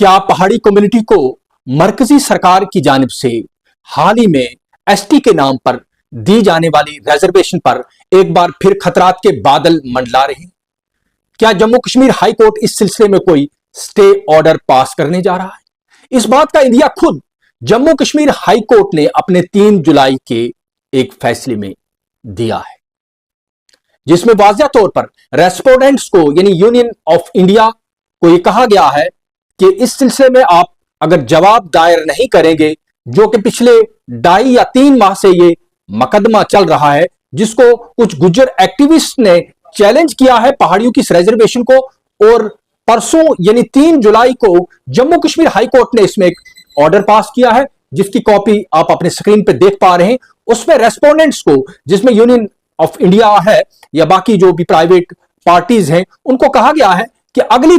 क्या पहाड़ी कम्युनिटी को मरकजी सरकार की जानिब से हाल ही में एसटी के नाम पर दी जाने वाली रिजर्वेशन पर एक बार फिर खतरात के बादल मंडला रहे हैं? क्या जम्मू कश्मीर हाई कोर्ट इस सिलसिले में कोई स्टे ऑर्डर पास करने जा रहा है? इस बात का इंदिया खुद जम्मू कश्मीर हाई कोर्ट ने अपने 3 जुलाई के एक फैसले में दिया है, जिसमें वाज़िह तौर पर रेस्पोंडेंट्स को यानी यूनियन ऑफ इंडिया को यह कहा गया है कि इस सिलसिले में आप अगर जवाब दायर नहीं करेंगे, जो कि पिछले 2.5 या 3 माह से ये मुकदमा चल रहा है, जिसको कुछ गुज्जर एक्टिविस्ट ने चैलेंज किया है पहाड़ियों की इस रिजर्वेशन को, और परसों यानी 3 जुलाई को जम्मू कश्मीर हाई कोर्ट ने इसमें एक ऑर्डर पास किया है, जिसकी कॉपी आप अपने स्क्रीन पर देख पा रहे हैं। उसमें रेस्पोंडेंट्स को, जिसमें यूनियन ऑफ इंडिया है या बाकी जो भी प्राइवेट पार्टीज हैं, उनको कहा गया है कि अगली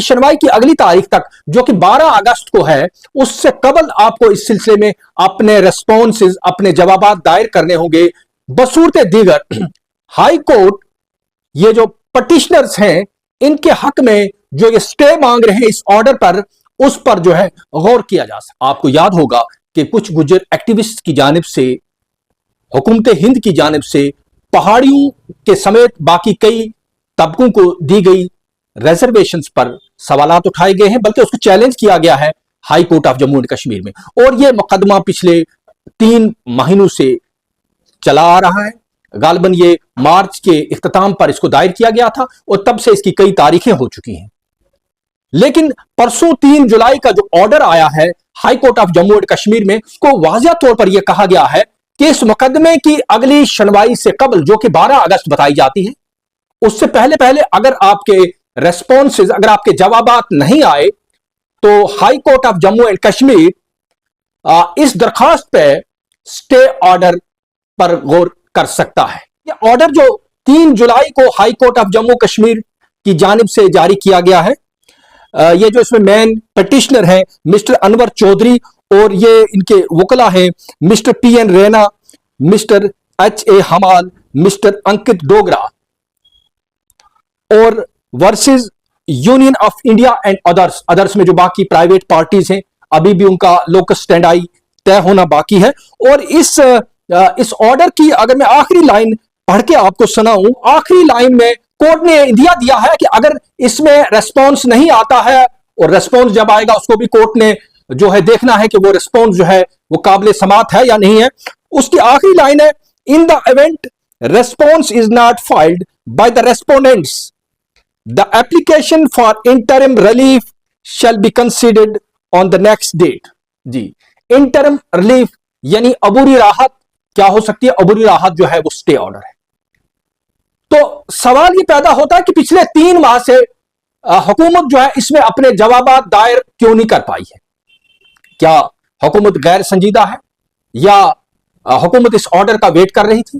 सुनवाई की अगली तारीख तक, जो कि 12 अगस्त को है, उससे कबल आपको इस सिलसिले में अपने रेस्पॉन्सेज, अपने जवाब दायर करने होंगे। बसूरत दीगर हाई कोर्ट ये जो पटिशनर्स हैं, इनके हक में जो ये स्टे मांग रहे हैं इस ऑर्डर पर, उस पर जो है गौर किया जा सकता। आपको याद होगा कि कुछ गुज्जर एक्टिविस्ट की जानिब से, हुकूमत हिंद की जानिब से पहाड़ियों के समेत बाकी कई तबकों को दी गई रिजर्वेशंस पर सवालात उठाए गए हैं, बल्कि उसको चैलेंज किया गया है high court of Jammu and Kashmir में। और यह मुकदमा पिछले 3 महीनों से चला आ रहा है। गालिबन ये मार्च के इख्तिताम पर इसको दायर किया गया था और तब से इसकी कई तारीखें हो चुकी हैं। लेकिन परसों 3 जुलाई का जो ऑर्डर आया है high court of Jammu and Kashmir में, उसको वाज़िह तौर पर यह कहा गया है कि इस मुकदमे की अगली सुनवाई से कबल, जो कि 12 अगस्त बताई जाती है, उससे पहले पहले अगर आपके रेस्पॉन्सेज, अगर आपके जवाबात नहीं आए, तो high court of Jammu and Kashmir इस दरखास्त पे स्टे ऑर्डर पर गौर कर सकता है। यह ऑर्डर जो 3 जुलाई को high court of Jammu Kashmir की जानिब से जारी किया गया है, ये जो इसमें मेन पिटिशनर हैं मिस्टर अनवर चौधरी, और ये इनके वकला हैं mister PN Raina, mister HA हमाल, मिस्टर अंकित डोगरा, और versus union of India and others में जो बाकी प्राइवेट पार्टीज हैं, अभी भी उनका लोकस स्टैंडाई तय होना बाकी है। और इस ऑर्डर की अगर मैं आखिरी लाइन पढ़ के आपको सुनाऊं, आखिरी लाइन में कोर्ट ने इंदिया दिया है कि अगर इसमें रेस्पॉन्स नहीं आता है, और रेस्पॉन्स जब आएगा उसको भी कोर्ट ने जो है देखना है कि वो रेस्पॉन्स जो है वो काबिल समात है या नहीं है। उसकी आखिरी लाइन है, in the event response is not filed by the respondents, the application for interim relief shall be considered on the next date. जी, इंटरिम रिलीफ यानी अबूरी राहत क्या हो सकती है? अबूरी राहत जो है वो स्टे ऑर्डर है। तो सवाल ये पैदा होता है कि पिछले 3 माह से हुकूमत जो है इसमें अपने जवाबात दायर क्यों नहीं कर पाई है? क्या हुकूमत गैर संजीदा है, या हुकूमत इस ऑर्डर का वेट कर रही थी?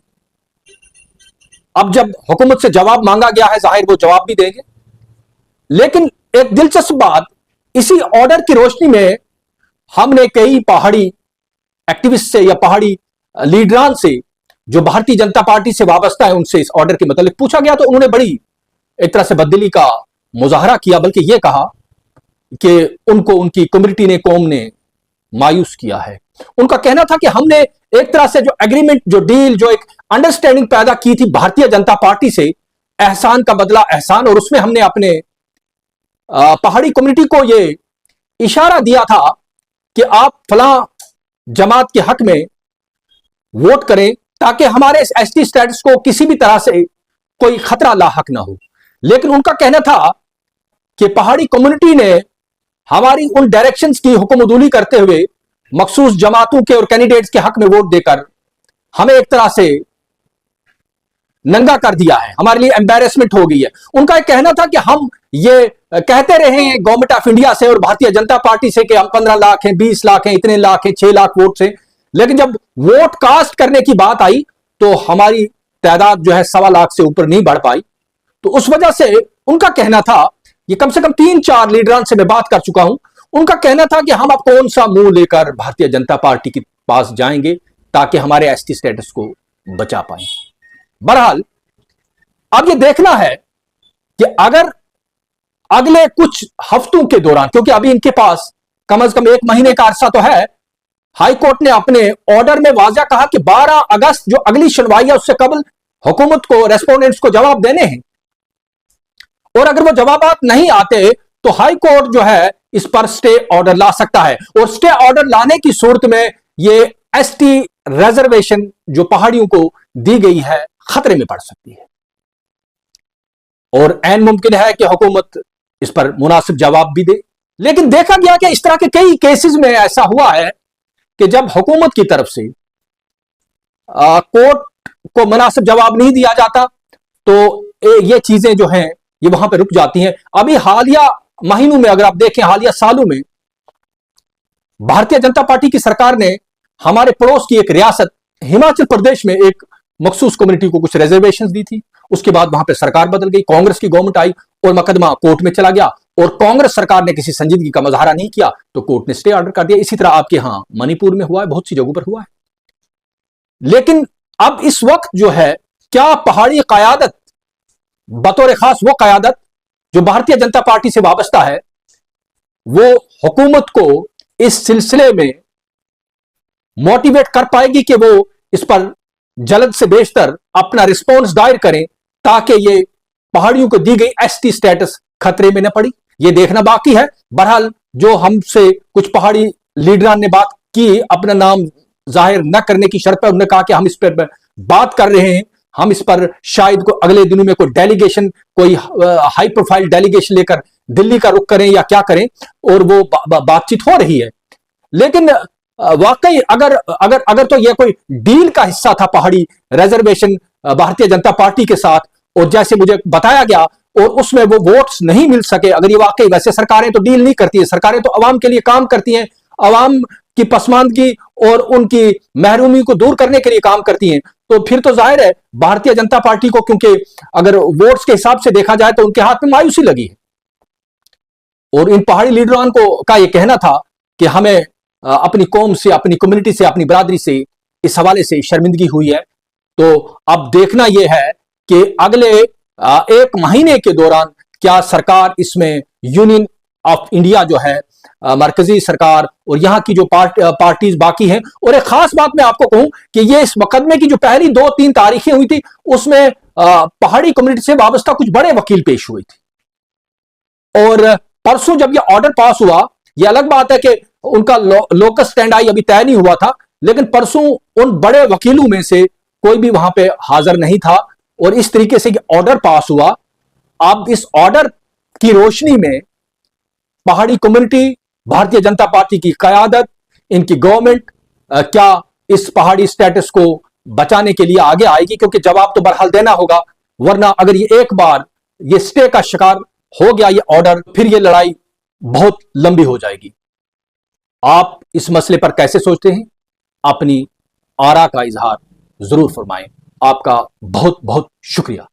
अब जब हुकूमत से जवाब मांगा गया है, जाहिर वो जवाब भी देंगे। लेकिन एक दिलचस्प बात, इसी ऑर्डर की रोशनी में हमने कई पहाड़ी एक्टिविस्ट से या पहाड़ी लीडरान से जो भारतीय जनता पार्टी से वाबस्ता है, उनसे इस ऑर्डर के मतलब पूछा गया, तो उन्होंने बड़ी एक तरह से बददिली का मुजाहरा किया, बल्कि यह कहा कि उनको उनकी कम्युनिटी ने, कौम ने मायूस किया है। उनका कहना था कि हमने एक तरह से जो एग्रीमेंट, जो डील, जो एक अंडरस्टैंडिंग पैदा की थी भारतीय जनता पार्टी से, एहसान का बदला एहसान, और उसमें हमने अपने पहाड़ी कम्युनिटी को यह इशारा दिया था कि आप फलां जमात के हक में वोट करें, ताकि हमारे इस ST स्टेटस को किसी भी तरह से कोई खतरा लाहक ना हो। लेकिन उनका कहना था कि पहाड़ी कम्युनिटी ने हमारी उन डायरेक्शंस की हुक्मदुली करते हुए मखसूस जमातों के और कैंडिडेट्स के हक में वोट देकर हमें एक तरह से नंगा कर दिया है, हमारे लिए एम्बैरेसमेंट हो गई है। उनका एक कहना था कि हम ये कहते रहे हैं गवर्नमेंट ऑफ इंडिया से और भारतीय जनता पार्टी से कि हम 15 लाख हैं, 20 लाख हैं, इतने लाख हैं, 6 लाख वोट से, लेकिन जब वोट कास्ट करने की बात आई तो हमारी तादाद जो है 1.25 लाख से ऊपर नहीं बढ़ पाई। तो उस वजह से उनका कहना था, ये कम से कम 3-4 लीडरान से मैं बात कर चुका हूं, उनका कहना था कि हम अब कौन सा मुंह लेकर भारतीय जनता पार्टी के पास जाएंगे ताकि हमारे ST स्टेटस को बचा पाए। बहरहाल अब यह देखना है कि अगर अगले कुछ हफ्तों के दौरान, क्योंकि अभी इनके पास कम से कम 1 महीने का अरसा तो है, हाई कोर्ट ने अपने ऑर्डर में वाज़ा कहा कि 12 अगस्त जो अगली सुनवाई है उससे कबल हुकूमत को, रेस्पोंडेंट्स को जवाब देने हैं, और अगर वो जवाब नहीं आते तो हाई कोर्ट जो है इस पर स्टे ऑर्डर ला सकता है, और स्टे ऑर्डर लाने की सूरत में ये एसटी रिजर्वेशन जो पहाड़ियों को दी गई है खतरे में पड़ सकती है, और ऐन मुमकिन है कि हुकूमत इस पर मुनासिब जवाब भी दे। लेकिन देखा गया कि इस तरह के कई केसेस में ऐसा हुआ है कि जब हुकूमत की तरफ से कोर्ट को मुनासिब जवाब नहीं दिया जाता तो ये चीजें जो हैं ये वहां पे रुक जाती हैं। अभी हालिया महीनों में अगर आप देखें, हालिया सालों में भारतीय जनता पार्टी की सरकार ने हमारे पड़ोस की एक रियासत हिमाचल प्रदेश में एक मखसूस कम्युनिटी को कुछ रिजर्वेशन दी थी। उसके बाद वहां पे सरकार बदल गई, कांग्रेस की गवर्नमेंट आई और मुकदमा कोर्ट में चला गया, और कांग्रेस सरकार ने किसी संजीदगी का मुजाहरा नहीं किया तो कोर्ट ने स्टे ऑर्डर कर दिया। इसी तरह आपके यहां मणिपुर में हुआ है, बहुत सी जगहों पर हुआ है। लेकिन अब इस वक्त जो है, क्या पहाड़ी कयादत, बतौर खास वो कयादत जो भारतीय जनता पार्टी से वाबस्ता है, वो हुकूमत को इस सिलसिले में मोटिवेट कर पाएगी कि वो इस पर जल्द से बेशतर अपना रिस्पॉन्स दायर करें ताकि ये पहाड़ियों को दी गई एसटी स्टेटस खतरे में न पड़ी? ये देखना बाकी है। बहरहाल जो हमसे कुछ पहाड़ी लीडरान ने बात की, अपना नाम जाहिर न करने की शर्त पर, उन्होंने कहा कि हम इस पर बात कर रहे हैं, हम इस पर शायद को अगले दिनों में कोई डेलीगेशन, कोई हाई प्रोफाइल डेलीगेशन लेकर दिल्ली का रुख करें या क्या करें, और वो बातचीत हो रही है। लेकिन वाकई अगर अगर अगर तो यह कोई डील का हिस्सा था पहाड़ी रिजर्वेशन भारतीय जनता पार्टी के साथ, और जैसे मुझे बताया गया और उसमें वो वोट्स नहीं मिल सके, अगर ये वाकई, वैसे सरकारें तो डील नहीं करती है, सरकारें तो अवाम के लिए काम करती हैं, अवाम की पसमानदगी और उनकी महरूमी को दूर करने के लिए काम करती हैं, तो फिर तो जाहिर है भारतीय जनता पार्टी को, क्योंकि अगर वोट्स के हिसाब से देखा जाए तो उनके हाथ में मायूसी लगी है। और इन पहाड़ी लीडरान को का यह कहना था कि हमें अपनी कौम से, अपनी कम्युनिटी से, अपनी बरादरी से इस हवाले से शर्मिंदगी हुई है। तो अब देखना यह है कि अगले 1 महीने के दौरान क्या सरकार इसमें, यूनियन ऑफ इंडिया जो है, मरकजी सरकार और यहां की जो पार्टीज बाकी हैं, और एक खास बात मैं आपको कहूं कि ये इस मुकदमे की जो पहली 2-3 तारीखें हुई थी उसमें पहाड़ी कम्युनिटी से वाबस्ता कुछ बड़े वकील पेश हुए थे, और परसों जब यह ऑर्डर पास हुआ, यह अलग बात है कि उनका लोकस स्टैंड आई अभी तय नहीं हुआ था, लेकिन परसों उन बड़े वकीलों में से कोई भी वहां पे हाजिर नहीं था, और इस तरीके से ऑर्डर पास हुआ। अब इस ऑर्डर की रोशनी में पहाड़ी कम्युनिटी, भारतीय जनता पार्टी की कयादत, इनकी गवर्नमेंट क्या इस पहाड़ी स्टेटस को बचाने के लिए आगे आएगी? क्योंकि जवाब तो बहरहाल देना होगा, वरना अगर ये एक बार ये स्टे का शिकार हो गया ये ऑर्डर, फिर ये लड़ाई बहुत लंबी हो जाएगी। आप इस मसले पर कैसे सोचते हैं? अपनी आरा का इजहार जरूर फरमाएं। आपका बहुत बहुत शुक्रिया।